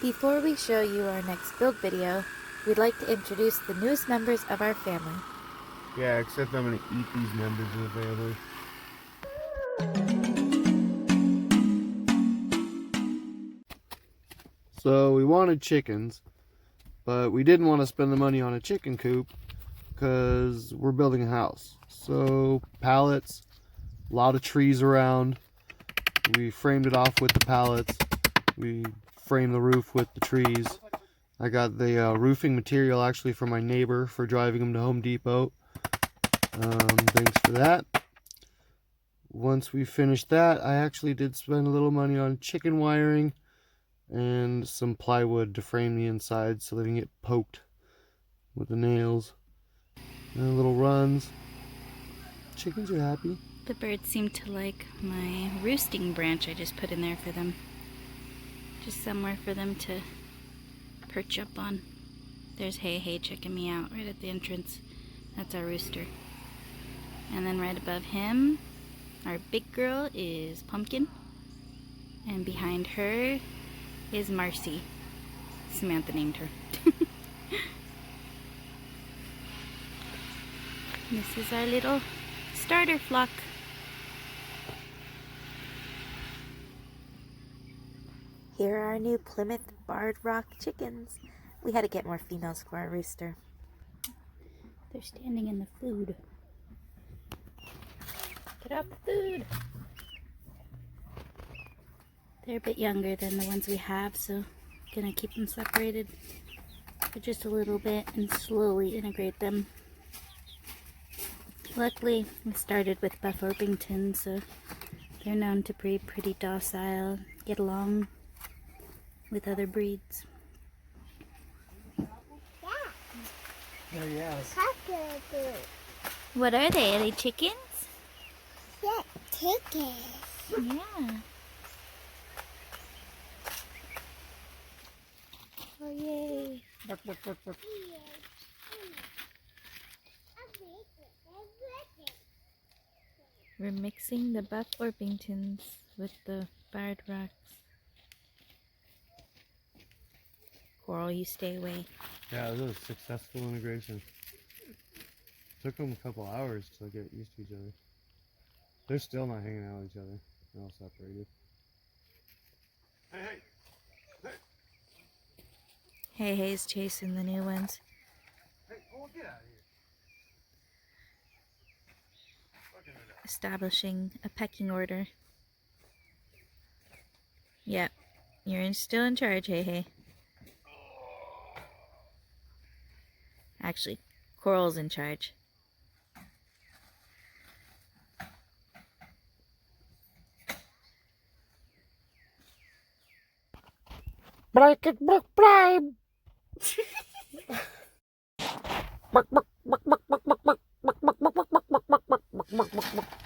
Before we show you our next build video, we'd like to introduce the newest members of our family. Yeah, except I'm going to eat these members of the family. So we wanted chickens, but we didn't want to spend the money on a chicken coop because we're building a house. So pallets, a lot of trees around. We framed it off with the pallets. We framed the roof with the trees. I got the roofing material actually from my neighbor for driving him to Home Depot. Thanks for that. Once we finished that, I actually did spend a little money on chicken wiring and some plywood to frame the inside so they didn't get poked with the nails. And little runs. Chickens are happy. The birds seem to like my roosting branch I just put in there for them. Just somewhere for them to perch up on. There's Hey checking me out right at the entrance. That's our rooster. And then right above him, our big girl is Pumpkin. And behind her is Marcy. Samantha named her. This is our little starter flock. Here are our new Plymouth Barred Rock chickens. We had to get more females for our rooster. They're standing in the food. Get up, food! They're a bit younger than the ones we have, so gonna keep them separated for just a little bit and slowly integrate them. Luckily, we started with Buff Orpingtons, so they're known to be pretty docile, get along with other breeds. Oh, yes. What are they? Are they chickens? Yeah, chickens. Yeah. Oh, yay. We're mixing the Buff Orpingtons with the Barred Rocks. Coral, you stay away. Yeah, it was a successful integration. Took them a couple hours to get used to each other. They're still not hanging out with each other. They're all separated. Hey-Hey's chasing the new ones. Hey, Cole, get out of here. Establishing a pecking order. Yep, you're still in charge, Hey-Hey. Actually, Coral's in charge. Break it, break, bribe. Buck, buck, buck, buck, buck, buck, buck, buck, buck, buck, buck, buck, buck, buck, buck, buck, buck.